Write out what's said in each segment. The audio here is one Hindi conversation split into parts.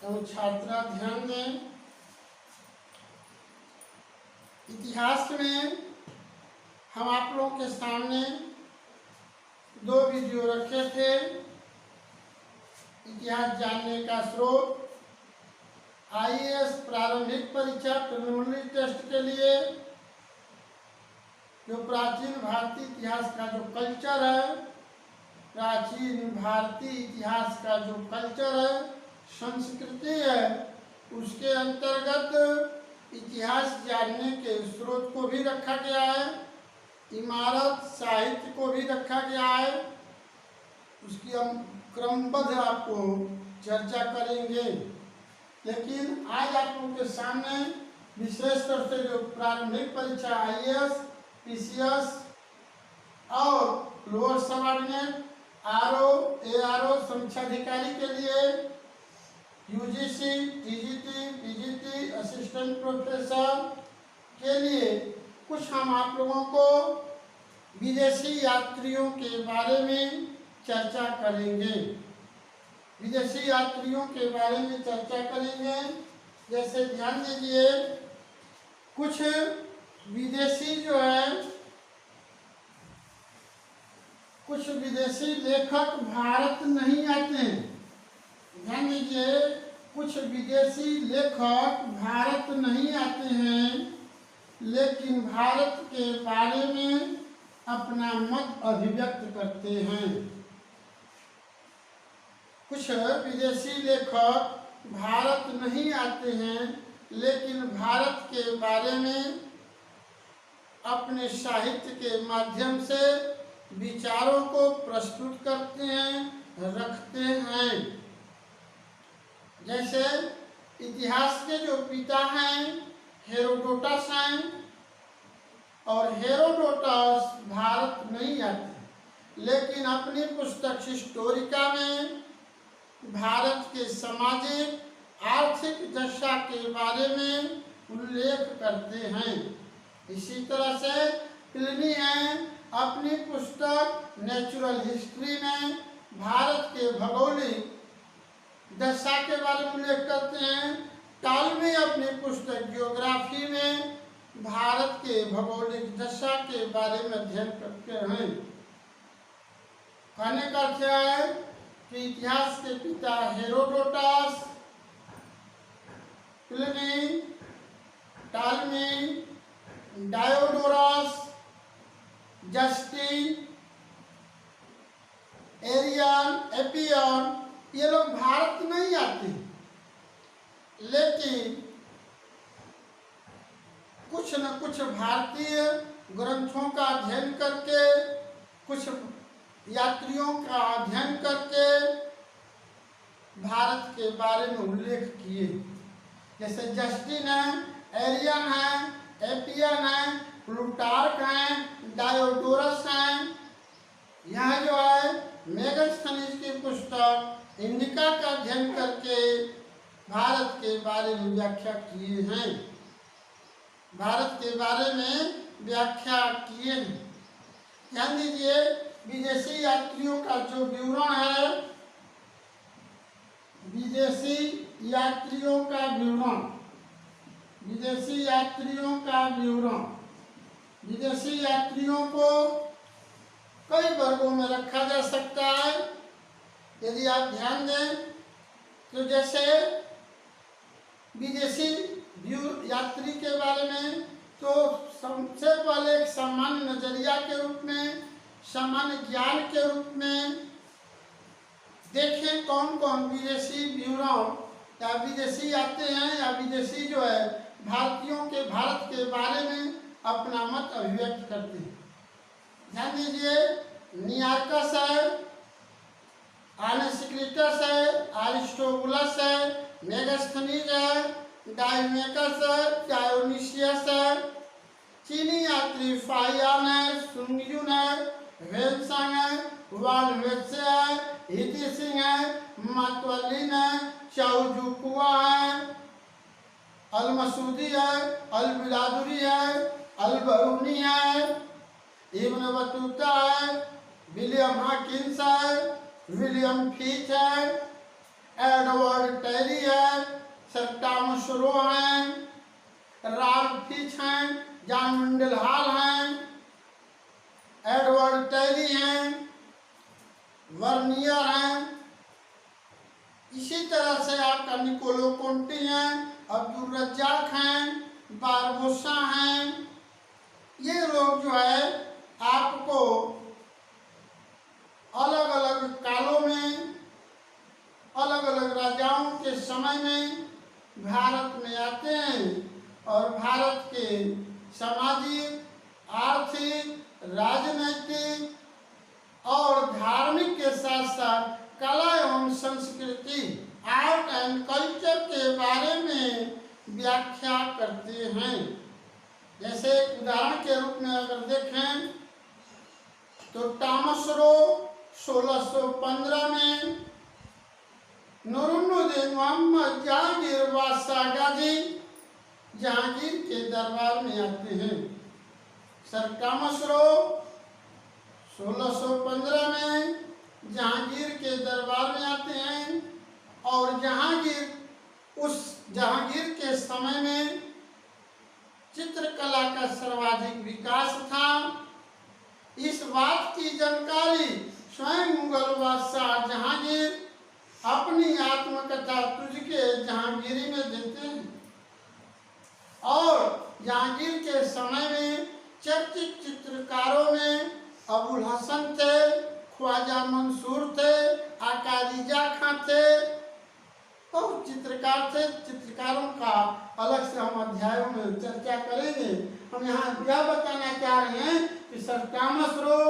एवं छात्रा ध्यान दें। इतिहास में हम आप लोगों के सामने 2 वीडियो रखे थे। इतिहास जानने का स्रोत, आईएएस प्रारंभिक परीक्षा प्रिलिमिनरी टेस्ट के लिए जो प्राचीन भारतीय इतिहास का जो कल्चर है, प्राचीन भारतीय इतिहास का जो कल्चर है, संस्कृति है, उसके अंतर्गत इतिहास जानने के स्रोत को भी रखा गया है, इमारत साहित्य को भी रखा गया है। उसकी हम क्रमबद्ध आपको चर्चा करेंगे। लेकिन आज आप लोगों के सामने विशेष तौर से जो प्रारंभिक परीक्षा आईएएस, पीसीएस और लोअर सबऑर्डिनेट, आरओ, एआरओ समीक्षा अधिकारी के लिए, UGC, TGT, PGT, assistant professor के लिए कुछ हम आप लोगों को विदेशी यात्रियों के बारे में चर्चा करेंगे। विदेशी यात्रियों के बारे में चर्चा करेंगे। जैसे ध्यान दीजिए, कुछ विदेशी जो है, कुछ विदेशी लेखक भारत नहीं आते हैं। ध्यान दीजिए, कुछ विदेशी लेखक भारत नहीं आते हैं, लेकिन भारत के बारे में अपना मत अभिव्यक्त करते हैं। कुछ विदेशी लेखक भारत नहीं आते हैं, लेकिन भारत के बारे में अपने साहित्य के माध्यम से विचारों को प्रस्तुत करते हैं, रखते हैं। जैसे इतिहास के जो पिता हैं हेरोडोटस हैं, और हेरोडोटस भारत नहीं आते, लेकिन अपनी पुस्तक हिस्टोरिका में भारत के सामाजिक आर्थिक दशा के बारे में उल्लेख करते हैं। इसी तरह से प्लिनी हैं, अपनी पुस्तक नेचुरल हिस्ट्री में भारत के भौगोलिक दशा के बारे में उल्लेख करते हैं। टालमी अपनी पुस्तक ज्योग्राफी में भारत के भौगोलिक दशा के बारे में अध्ययन करते हैं। कहने का अर्थ है कि इतिहास के पिता Herodotus, Pliny, Ptolemy, Diodorus, Justin, Arrian, Appian, ये लोग भारत नहीं आते, लेकिन कुछ न कुछ भारतीय ग्रंथों का अध्ययन करके, कुछ यात्रियों का अध्ययन करके भारत के बारे में उल्लेख किए। जैसे जस्टिन है, एरियन है, एपियन है, प्लूटार्क हैं, डायोडोरस हैं। यह जो है मेगास्थनीज की पुस्तक इंडिका का अध्ययन करके भारत के बारे में व्याख्या किए हैं। भारत के बारे में व्याख्या किए हैं। ध्यान दीजिए, विदेशी यात्रियों का जो विवरण है, विदेशी यात्रियों का विवरण, विदेशी यात्रियों का विवरण, विदेशी यात्रियों को कई वर्गों में रखा जा सकता है। यदि आप ध्यान दें तो जैसे विदेशी यात्री के बारे में तो सबसे पहले एक सामान्य नजरिया के रूप में, सामान्य ज्ञान के रूप में देखें कौन कौन विदेशी विवरण या विदेशी आते हैं या विदेशी जो है भारतीयों के, भारत के बारे में अपना मत अभिव्यक्त करते हैं। ध्यान दीजिए, नियार्कस है, आनेसिक्लिटस है, अरिस्टोबुलस है, मेगास्थनीज है, डायोमेकस है, डायोनिसियस है, चीनी यात्री फाहियान है, सुंगयुन है, वेल्संग है, वान वेत्से है, हिती सिंह है, मतवलिन है, चाउजुकुआ है, अल-मसूदी है, अल-बिलादुरी है, अल-बरूनी है, इब्न बतूता है, विलियम हॉकिंस है, विलियम फीच है, एडवर्ड टेरी है, सर टॉमस रो हैं, राल्फ फिच हैं, जॉन मंडल हॉल हैं, एडवर्ड टेरी हैं, वर्नियर हैं। इसी तरह से आपका निकोलो कोंटी हैं, अब्दुल रज्जाक हैं, बारबोसा हैं। ये लोग जो है आपको अलग अलग कालों में, अलग अलग राजाओं के समय में भारत में आते हैं और भारत के सामाजिक, आर्थिक, राजनैतिक और धार्मिक के साथ साथ कला एवं संस्कृति, आर्ट एंड कल्चर के बारे में व्याख्या करते हैं। जैसे उदाहरण के रूप में अगर देखें तो टॉमस रो 1615 में नूरुन्नुद्दीन मोहम्मद जहांगीर बादशाह गाजी जहांगीर के दरबार में आते हैं। सर टॉमस रो 1615 में जहांगीर के दरबार में आते हैं और जहांगीर के समय में चित्रकला का सर्वाधिक विकास था। इस बात की जानकारी स्वयं मुगल बादशाह जहांगीर अपनी आत्मकथा तुझके जहांगीरी में देते हैं और जहांगीर के समय में चर्चित चित्रकारों में अबुल हसन थे, ख्वाजा मंसूर थे, आका रिजा खां थे और चित्रकार थे। चित्रकारों का अलग से हम अध्यायों में चर्चा करेंगे। हम यहाँ क्या बताना चाह रहे हैं कि सर टॉमस रो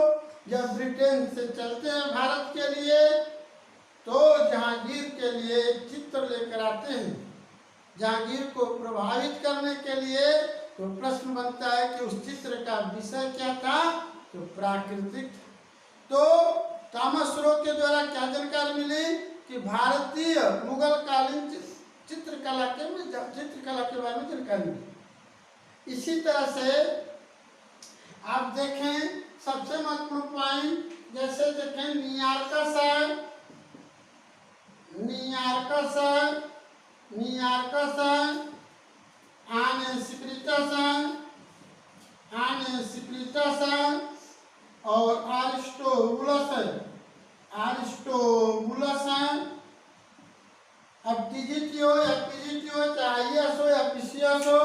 जब ब्रिटेन से चलते हैं भारत के लिए तो जहांगीर के लिए एक चित्र लेकर आते हैं। जहांगीर को प्रभावित करने के लिए तो प्रश्न बनता है कि उस चित्र का विषय क्या था, तो प्राकृतिक। तो टॉमस रो के द्वारा क्या जानकारी मिली कि भारतीय मुगल कालीन चित्रकला के बारे में जानकारी मिली। इसी तरह से आप देखें सबसे महत्वपूर्ण पॉइंट, जैसे देखें नियार्कस है, और आरिस्टोबुलस है। अब टीजीटी हो या पीजीटी हो, चाहे आईएएस हो या पीसीएस हो,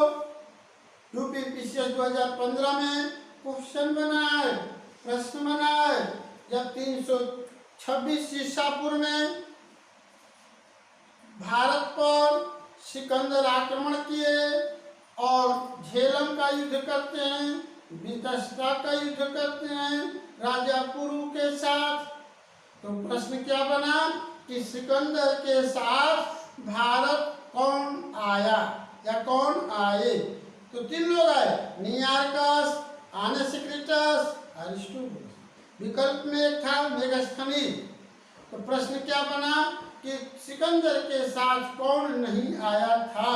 यूपी पीसीएस 2015 में क्वेश्चन बना है, प्रश्न बना है। जब 326 ईसा पूर्व में भारत पर सिकंदर आक्रमण किए और झेलम का युद्ध करते हैं, वितस्ता का युद्ध करते हैं राजा पुरु के साथ, तो प्रश्न क्या बना कि सिकंदर के साथ भारत कौन आया या कौन आए, तो 3 लोग आए, नियार्कस, आनेसिक्रिटस, अरिस्टोबुलस। विकल्प में एक था मेगास्थनीज। तो प्रश्न क्या बना कि सिकंदर के साथ कौन नहीं आया था,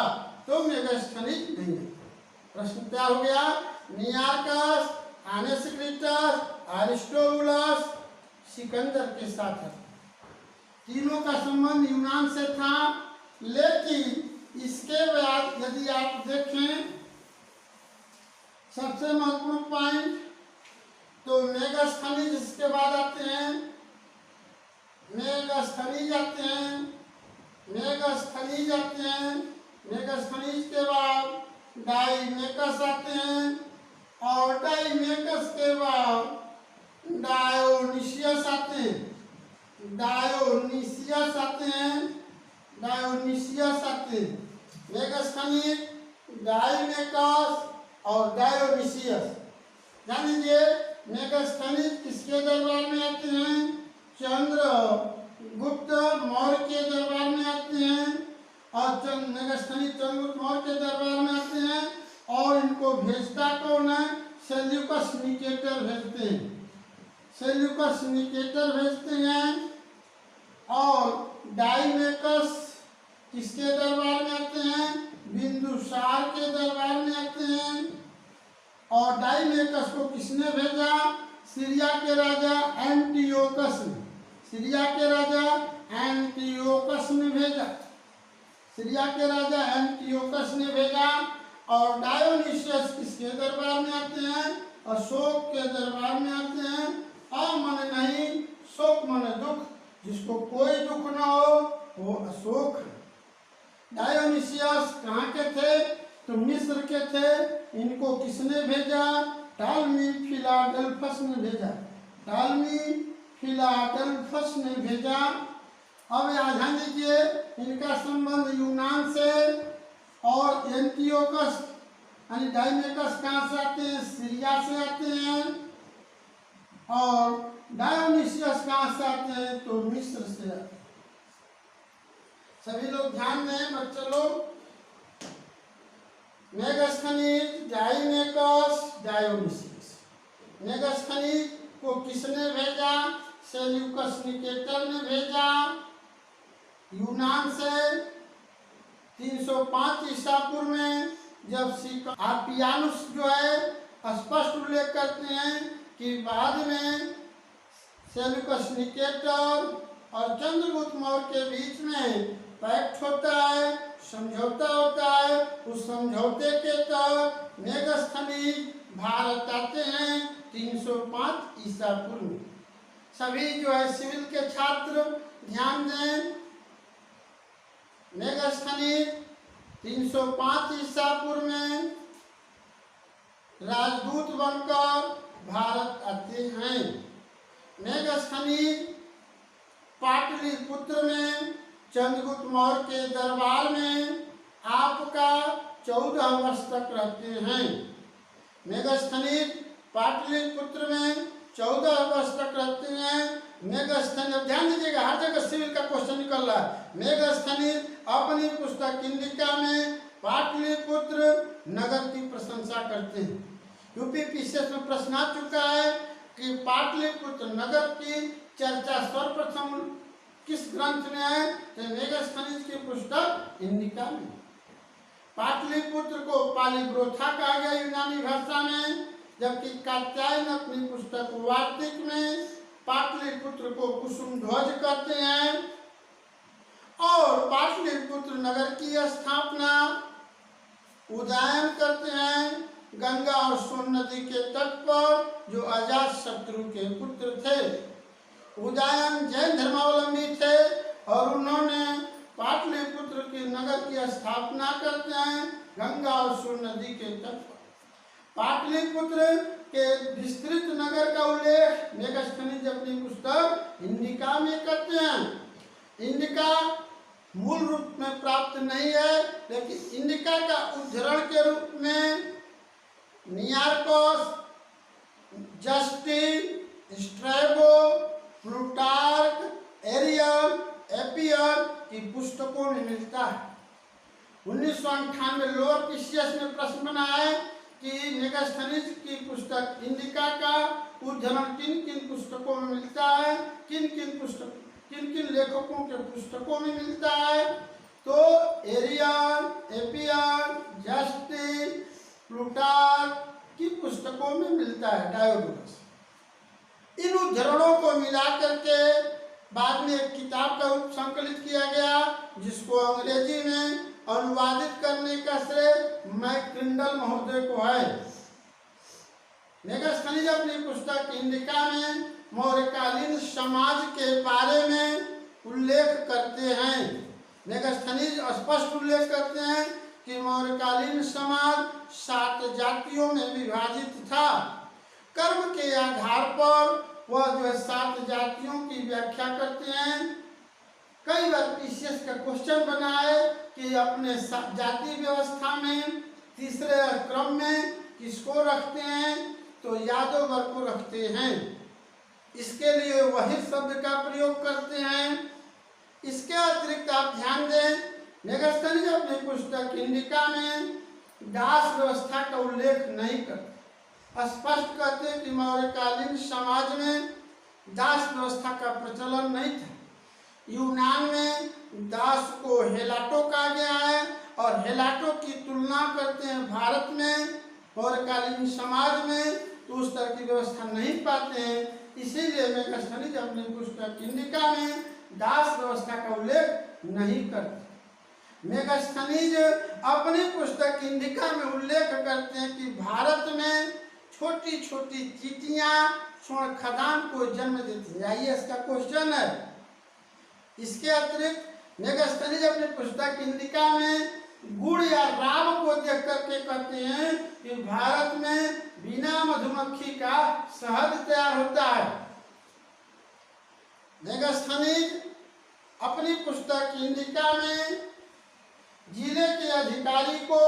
तो मेगास्थनीज नहीं है। प्रश्न क्या हो गया, नियार्कस, आनेसिक्रिटस, अरिस्टोबुलस सिकंदर के साथ है। तीनों का संबंध यूनान से था, लेकिन इसके बाद यदि आप देखें सबसे महत्वपूर्ण पॉइंट तो मेगास्थनीज इसके बाद आते हैं, मेगास्थनीज के बाद डाइमेकस आते हैं और डाइमेकस के बाद डायोनिसियस आते हैं, मेगास्थनीज, डाइमेकस और डायोनिसियस। जान लीजिए मेगास्थनीज किसके दरबार में आते हैं, चंद्रगुप्त मौर्य के दरबार में आते हैं और मेगास्थनीज चंद्रगुप्त मौर्य के दरबार में आते हैं और इनको भेजता कौन है, सेल्यूकस निकेटर भेजते हैं। और डाइमेकस किसके दरबार में आते हैं, बिंदुसार के दरबार में आते हैं। और डाइमेकस को किसने भेजा, सीरिया के राजा एंटियोकस ने भेजा, सीरिया के राजा एंटियोकस ने भेजा। और डायोनिशियस किसके दरबार में आते हैं? अशोक के दरबार में आते हैं। आ मन नहीं, शोक मन दुख, जिसको कोई दुख ना हो वो अशोक है। डायोनिशियस कहाँ के थे? तो मिस्र के थे। इनको किसने भेजा? टालमी फिलाडेल्फस ने भेजा, टालमी फिलाडेल्फस ने भेजा। अब यहाँ ध्यान दीजिए, इनका संबंध यूनान से, और एंटियोकस यानी डायमेकस कहाँ से आते हैं? सीरिया से आते हैं। और डायोनिशियस कहाँ से आते हैं? तो मिस्र से आते हैं। सभी लोग ध्यान दें बच्चे लोग। मेगास्थनीज, डायमेकस, डायोनिशियस। मेगास्थनीज को किसने भेजा? सेल्यूकस निकेटर ने भेजा यूनान से 305 ईसा पूर्व में। जब आर्पियानुस जो है स्पष्ट उल्लेख करते हैं कि बाद में सेल्यूकस निकेटर और चंद्रगुप्त मौर्य के बीच में पैक्ट होता है, समझौता होता है। उस समझौते के तहत मेगास्थनीज भारत आते हैं 305 ईसा पूर्व में। सभी जो है सिविल के छात्र ध्यान दें, मेगास्थनीज 305 ईसा पूर्व में राजदूत बनकर भारत आते हैं। मेगास्थनीज पाटलिपुत्र में चंद्रगुप्त मौर्य के दरबार में आपका 14 वर्ष तक रहते हैं। मेगास्थनीज पाटलिपुत्र में 14 वर्ष तक रहते हैं। मेगास्थनीज, ध्यान दीजिएगा, हर जगह सिविल का क्वेश्चन निकल रहा है। मेगास्थनीज अपनी पुस्तक इंडिका में पाटलिपुत्र नगर की प्रशंसा करते हैं। यूपीपीसीएस में प्रश्न आ चुका है कि पाटलिपुत्र नगर की चर्चा सर्वप्रथम किस ग्रंथ में है? तो मेगास्थनीज की पुस्तक इंडिका में। पाटलिपुत्र को पालीग्रोथा कहा गया यूनानी भाषा में, जबकि कात्यायन अपनी पुस्तक वार्तिक में पाटलिपुत्र को कुसुमध्वज कहते हैं। और पाटलिपुत्र नगर की स्थापना उदयन करते हैं गंगा और सोन नदी के तट पर, जो अजातशत्रु के पुत्र थे। उदयन जैन धर्मावलंबी थे और उन्होंने पाटलिपुत्र के नगर की स्थापना करते हैं गंगा और सोन नदी के तट पर। पाटलिपुत्र के विस्तृत नगर का उल्लेख मेगास्थनीज अपनी पुस्तक इंडिका में करते हैं। इंडिका मूल रूप में प्राप्त नहीं है, लेकिन इंडिका का उद्धरण के रूप में Nearchus, Justin, Strabo, Plutarch, Arrian, Appian की पुस्तकों में मिलता है। 1998 लोअर पीसीएस में प्रश्न बना है कि मेगास्थनीज की पुस्तक इंडिका का उद्धरण किन किन पुस्तकों में मिलता है, किन किन लेखकों के पुस्तकों में मिलता है? तो एरियन, एपियन, जस्टिन, प्लूटार्क की पुस्तकों में मिलता है, डायोडोरस। इन उद्धरणों को मिला करके बाद में एक किताब का संकलित किया गया, जिसको अंग्रेजी में अनुवादित करने का श्रेय मैक्रिंडल महोदय को है। मेगास्थनीज अपनी पुस्तक इंडिका में मौर्यकालीन समाज के बारे में उल्लेख करते हैं। मेगास्थनीज स्पष्ट उल्लेख करते हैं कि मौर्यकालीन समाज 7 जातियों में विभाजित था। कर्म के आधार पर वह जो है 7 जातियों की व्याख्या करते हैं। कई बार पीसीएस का क्वेश्चन बना है कि अपने जाति व्यवस्था में तीसरे क्रम में किसको रखते हैं? तो यादव वर्ग को रखते हैं। इसके लिए वही शब्द का प्रयोग करते हैं। इसके अतिरिक्त आप ध्यान दें, मेगास्थनीज अपनी पुस्तक इंडिका में दास व्यवस्था का उल्लेख नहीं करते। स्पष्ट कहते हैं कि मौर्यकालीन समाज में दास व्यवस्था का प्रचलन नहीं था। यूनान में दास को हेलाटो कहा गया है और हेलाटो की तुलना करते हैं भारत में मौर्यकालीन समाज में, तो उस तरह की व्यवस्था नहीं पाते हैं। इसीलिए मेगास्थनीज अपनी पुस्तक इंडिका में दास व्यवस्था का उल्लेख नहीं करते। मेगास्थनीज अपनी पुस्तक इंडिका में उल्लेख करते हैं कि भारत में छोटी छोटी चींटियां स्वर्ण खदान को जन्म देती है। आइए इसका क्वेश्चन है। इसके अतिरिक्त मेगास्थनीज अपनी पुस्तक इंडिका में गुड़ या राम को देख करके कहते हैं कि भारत में बिना मधुमक्खी का शहद तैयार होता है। मेगास्थनीज अपनी पुस्तक इंडिका में जिले के अधिकारी को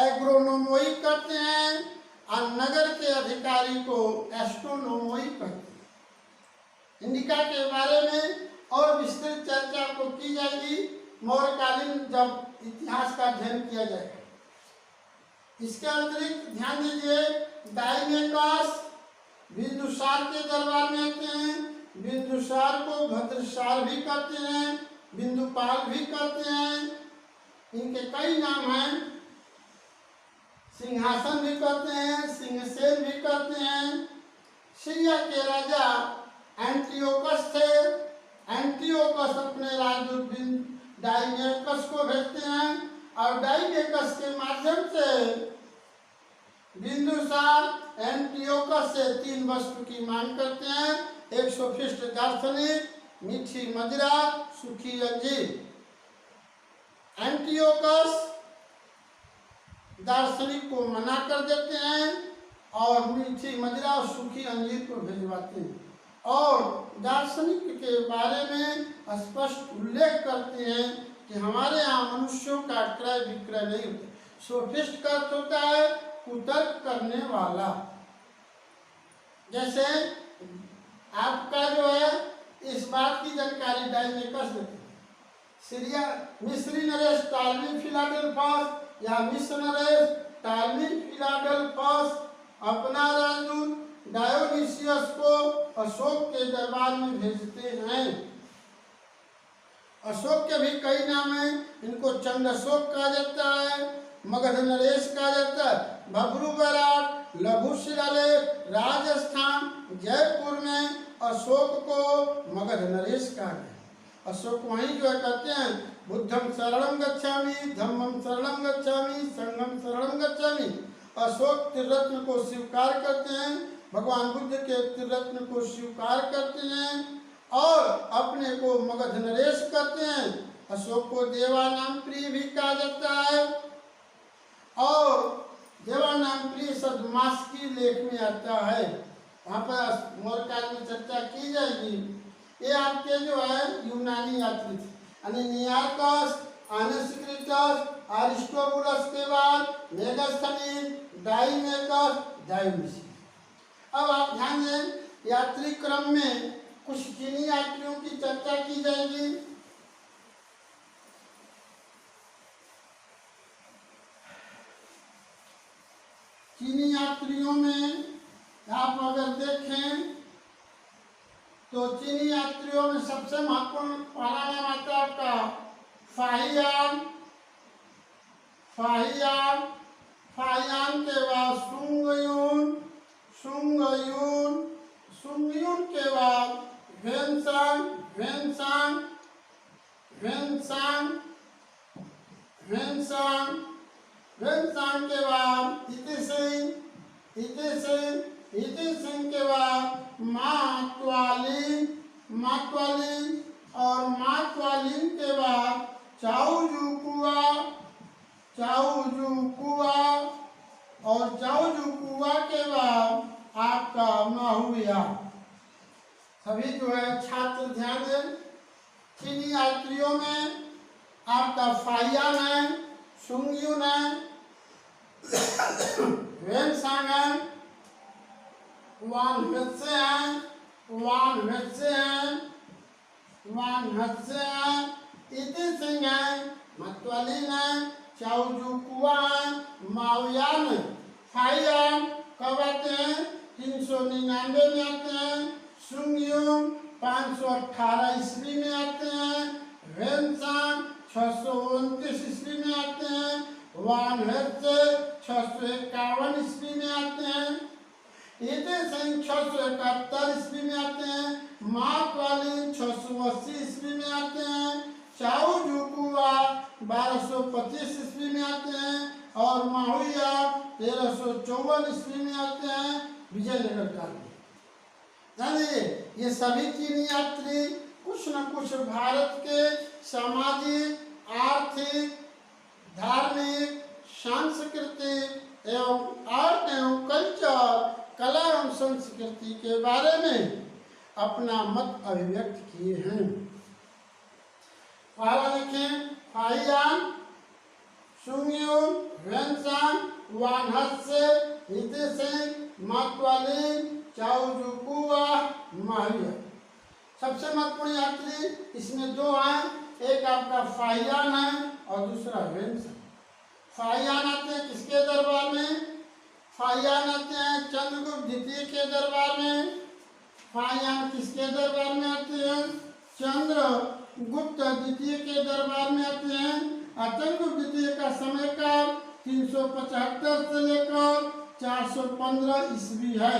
एग्रोनोमोई करते हैं और नगर के अधिकारी को एस्ट्रोनोमोई करते हैं। इंडिका के बारे में और विस्तृत चर्चा को की जाएगी मौर्यकालीन जब इतिहास का अध्ययन किया जाएगा। इसके अतिरिक्त ध्यान दीजिए, डायमेकस बिंदुसार के दरबार में आते हैं। बिंदुसार को भद्रसार भी कहते हैं, बिंदुपाल भी कहते हैं। इनके कई नाम हैं। सिंहासन भी कहते हैं, सिंहसेन भी कहते हैं। सीरिया के राजा एंटियोकस थे। एंटियोकस अपने राजदूत डायमेकस को भेजते हैं और डायमेकस के माध्यम से बिंदुसार एंटियोकस से 3 वस्तु की मांग करते हैं। एक सोफिस्ट दार्शनिक, मीठी मदिरा, सूखी अंजीर। एंटियोकस दार्शनिक को मना कर देते हैं और मीठी मदिरा और सूखी अंजीर को भिजवाते हैं और दार्शनिक के बारे में स्पष्ट उल्लेख करते हैं कि हमारे यहाँ मनुष्यों का क्रय विक्रय नहीं होता। सोफिस्ट का अर्थ होता है कुतर्क करने वाला। जैसे आपका जो है इस बात की जानकारी डायमेकस देते हैं। सीरिया मिस्री नरेश टालमी फिलाडेल्फस या मिस्र नरेश टालमी फिलाडेल्फस अपना राजदूत डायोनिसियस को अशोक के दरबार में भेजते हैं। अशोक के भी कई नाम हैं। इनको चंद अशोक कहा जाता है, मगध नरेश कहा जाता है, भब्रू बैराट, लघु शिलालेख, राजस्थान जयपुर में अशोक को मगध नरेश कहा गया। अशोक वहीं जो है कहते हैं बुद्धम शरणं गच्छामि, धम्मं शरणं गच्छामि, संघं शरणं गच्छामि। अशोक त्रिरत्न को स्वीकार करते हैं, भगवान बुद्ध के त्रिरत्न को स्वीकार करते हैं और अपने को मगध नरेश कहते हैं। अशोक को देवानाम प्रिय भी कहा जाता है और देवानाम प्रिय शब्द मास्की लेख में आता है। वहाँ पर मौर्यकाल में चर्चा की जाएगी। ये आपके जो है यूनानी यात्री थे, यानी नियार्कस, अनसिक्रिटस, अरिस्टोबुलस के बाद मेगास्थनीज, डायमेकस, डायोनिसियस। अब आप ध्यान दें, यात्री क्रम में कुछ चीनी यात्रियों की चर्चा की जाएगी। चीनी यात्रियों में आप अगर देखें तो चीनी यात्रियों में सबसे महत्वपूर्ण पहला नाम आता है आपका फाहियान। फाहियान फाहियान के बाद सुंगयून, सुंगयून, सुंगयून के बाद Xuanzang, Xuanzang, Xuanzang, Xuanzang, Xuanzang के बाद इतिसिंह, इतिसिंह, इतिसिंह के बाद मातवालिन, मातवालिन और मातवालिन के बाद चाउजुकुआ, चाउजुकुआ और चाउजुकुआ के बाद आपका माहुया। सभी जो है छात्र ध्यान दें, चीनी यात्रियों में आपका फाहियान है, सुंगयून है, वेनसांग है, वान हेत्से हैं, वान हेत्से हैं, वान हेत्से हैं, इतिसिंह है, मतवालिन है, चाउजुकुआ है, माओयान है। फाहियान कब आते हैं? 399 में आते हैं। सुंगयून 518 ईस्वी में आते हैं। वेनसांग 629 ईस्वी में आते हैं। वान हेत्से 651 ईस्वी में आते हैं। इतिसिंह 671 ईस्वी में आते ईस्वी में आते हैं, चाओ जुकुआ 1225 ईस्वी में आते हैं और माहुया 1354 ईस्वी में आते हैं विजयनगर काल में। जानिए ये सभी चीनी यात्री कुछ न कुछ भारत के सामाजिक, आर्थिक, धार्मिक, सांस्कृतिक एवं आर्ट एवं कल्चर, कला एवं संस्कृति के बारे में अपना मत अभिव्यक्त किए हैं। पहला देखें, फाहियान, सुंगयुन, वेंसान, वानहत्से, हितेसिंह, मातवालिन, चाओजुकुआ, माहुया। सबसे महत्वपूर्ण यात्री इसमें दो हैं, एक आपका फाहियान है और दूसरा वेंसान। फाहियान आते हैं किसके दरबार में? फाहियान आते हैं चंद्रगुप्त द्वितीय के दरबार में। फाहियान किसके दरबार में आते हैं? चंद्रगुप्त द्वितीय के दरबार में आते हैं। चंद्रगुप्त द्वितीय का समय काल 375 से लेकर 415 ईस्वी है।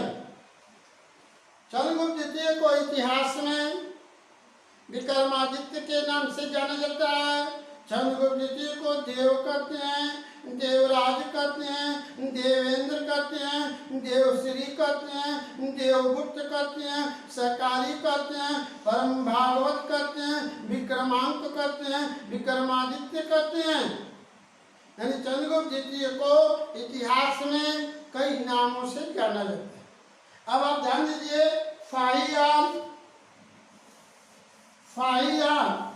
चंद्रगुप्त द्वितीय को इतिहास में विक्रमादित्य के नाम से जाना जाता है। चंद्रगुप्त द्वितीय को देव कहते हैं, देवराज कहते हैं, देवेंद्र कहते हैं, देवश्री कहते हैं, देवगुप्त कहते हैं, सकारी कहते हैं, परम भागवत कहते हैं, विक्रमांक कहते हैं, विक्रमादित्य कहते हैं। यानी चंद्रगुप्त द्वितीय को इतिहास में कई नामों से जाना जाता है। अब आप ध्यान दीजिए, फाहियान, फाहियान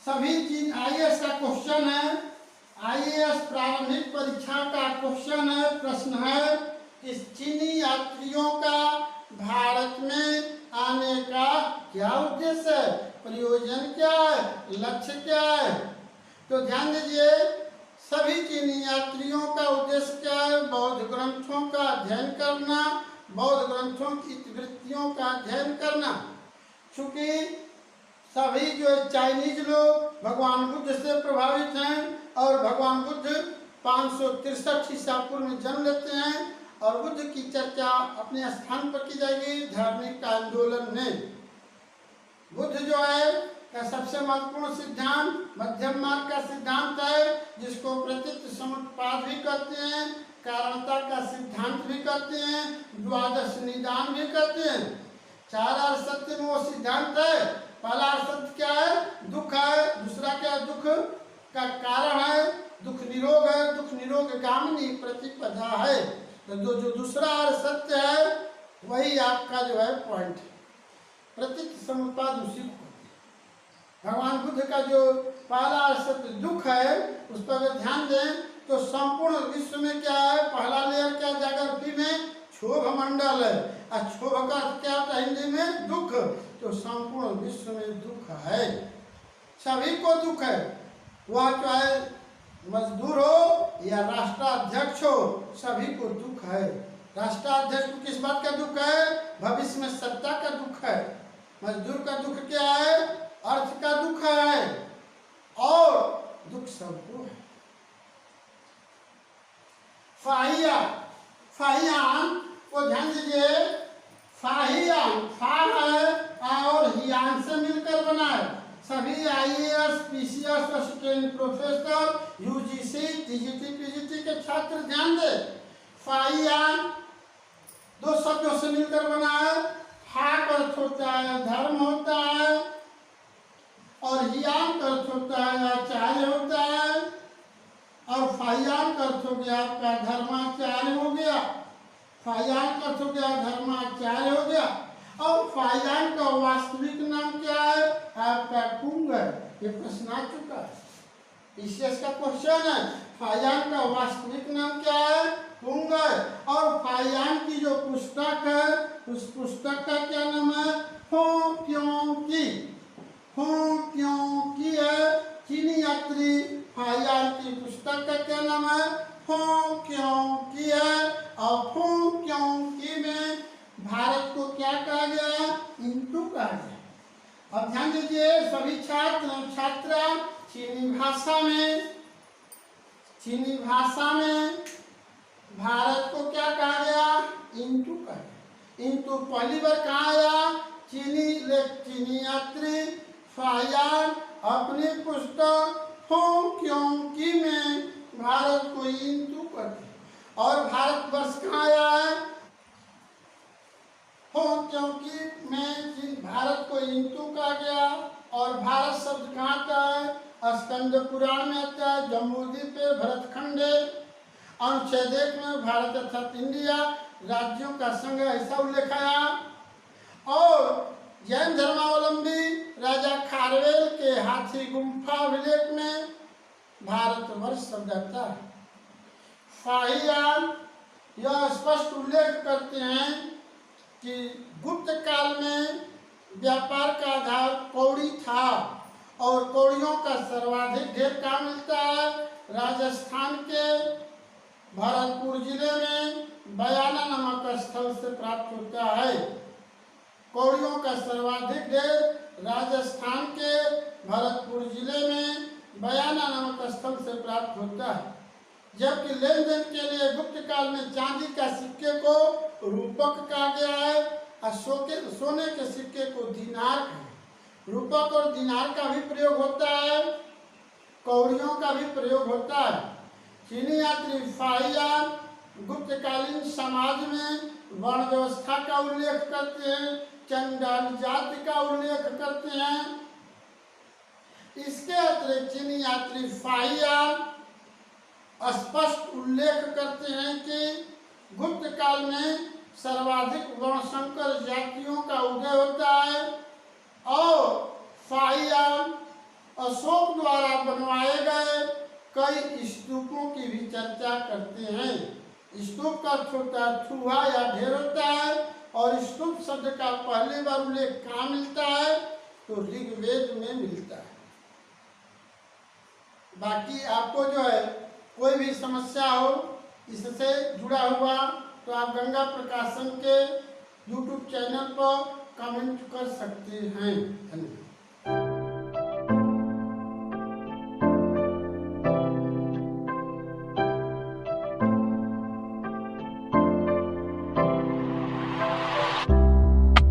सभी चीज आईएएस का क्वेश्चन है। आईएएस प्रारंभिक परीक्षा का क्वेश्चन है, प्रश्न है कि चीनी यात्रियों का भारत में आने का क्या उद्देश्य है, प्रयोजन क्या है, लक्ष्य क्या है। तो ध्यान दीजिए, सभी चीनी यात्रियों का उद्देश्य क्या है? बौद्ध ग्रंथों का अध्ययन करना, बौद्ध ग्रंथों की वृत्तियों का अध्ययन करना। चूंकि सभी जो चाइनीज लोग भगवान बुद्ध से प्रभावित हैं और भगवान बुद्ध 563 ईसा पूर्व में जन्म लेते हैं और बुद्ध की चर्चा अपने स्थान पर की जाएगी धार्मिक आंदोलन में। बुद्ध जो है का सबसे महत्वपूर्ण सिद्धांत मध्यम मार्ग का सिद्धांत है, जिसको प्रतीत समुत्पाद भी कहते हैं, कारणता का सिद्धांत भी कहते हैं, द्वादश निदान भी कहते हैं। चार आर्य सत्य में वो सिद्धांत है। पहला आर्य सत्य क्या है? दुख है। दूसरा क्या है? दुख का कारण है, दुख निरोग है, दुख निरोग गामिनी प्रतिपदा है। तो जो दूसरा आर्य सत्य है वही आपका जो है पॉइंट है। प्रतीत समुत्पाद उसी को भगवान बुद्ध का जो पहला सत्य दुख है उस पर अगर ध्यान दें तो संपूर्ण विश्व में क्या है? पहला लेयर क्या? जागृति में क्षोभ मंडल है। और क्षोभ का क्या होता है हिंदी में? दुख। तो संपूर्ण विश्व में दुख है, सभी को दुख है। वह चाहे मजदूर हो या राष्ट्राध्यक्ष हो, सभी को दुख है। राष्ट्राध्यक्ष को किस बात का दुख है? भविष्य में सत्ता का दुख है। मजदूर का दुख क्या है? अर्थ का दुख है। और दुख सबको है। फाहियान को ध्यान दीजिए, फाहियान फा है और हियान से मिलकर बना है। सभी IAS, PCS, assistant professor, UGC, TGT, PGT के छात्र ध्यान दे। फाहियान दो शब्दों से मिलकर बना है। फा का अर्थ होता है धर्म होता है और हियान का अर्थ होता है आचार्य होता है और फाहियान का अर्थ हो गया आपका धर्माचार्य हो गया। फाहियान का अर्थ हो गया धर्माचार्य हो गया। और फाहियान का वास्तविक नाम क्या है? आपका कुंग है। ये प्रश्न आ चुका है, पीसीएस का क्वेश्चन है। फाहियान का वास्तविक नाम क्या है? कुंग है। और फाहियान की जो पुस्तक है उस पुस्तक का क्या नाम है? हो क्यों की। हो क्यों की है। चीनी यात्री फाहियान की पुस्तक का क्या नाम है? हो क्यों की है। और हो क्यों की में भारत को क्या कहा गया? इंटू कहा गया। अब ध्यान दीजिए, सभी छात्र छात्रा चीनी भाषा में भारत को क्या कहा गया? इंटू कहा गया। इंटू पहली बार कहाँ आया? चीनी यात्री फाहियान अपनी पुस्तक हो क्योंकि मैं भारत को इंतु करते और भारतवर्ष कहाँ आया है? हो क्योंकि मैं भारत को इंतु कहा गया और भारत शब्द कहाँ आता है? स्कंद पुराण में आता है, जम्बूद्वीप पे भरतखंड अनुच्छेद 1 में भारत अर्थात इंडिया राज्यों का संघ ऐसा उल्लेख आया। और जैन धर्मावलंबी राजा खारवेल के हाथी गुम्फा अभिलेख में भारतवर्ष शब्द आता है। फाहियान यह स्पष्ट उल्लेख करते हैं कि गुप्त काल में व्यापार का आधार कौड़ी था और कौड़ियों का सर्वाधिक ढेर कहाँ मिलता है? राजस्थान के भरतपुर जिले में बयाना नामक स्थल से प्राप्त होता है। कौड़ियों का सर्वाधिक ढेर राजस्थान के भरतपुर जिले में बयाना नामक स्थल से प्राप्त होता है। जबकि लेन देन के लिए गुप्त काल में चांदी का सिक्के को रूपक कहा गया है और सोने के सिक्के को दिनार कहा। रूपक और दिनार का भी प्रयोग होता है, कौड़ियों का भी प्रयोग होता है। चीनी यात्री फाहियान गुप्तकालीन समाज में वर्ण व्यवस्था का उल्लेख करते हैं, चंडाल जाति का उल्लेख करते हैं। इसके अतिरिक्त चीनी यात्री फाहियान स्पष्ट उल्लेख करते हैं कि गुप्त काल में सर्वाधिक वर्णशंकर जातियों का उदय होता है और फाहियान अशोक द्वारा बनवाए गए कई स्तूपों की भी चर्चा करते हैं। स्तूप का छोटा ठुहा या ढेर होता है और स्तूप शब्द का पहली बार उल्लेख कहाँ मिलता है? तो ऋग्वेद में मिलता है। बाकी आपको जो है कोई भी समस्या हो इससे जुड़ा हुआ तो आप गंगा प्रकाशन के YouTube चैनल पर कमेंट कर सकते हैं। धन्यवाद।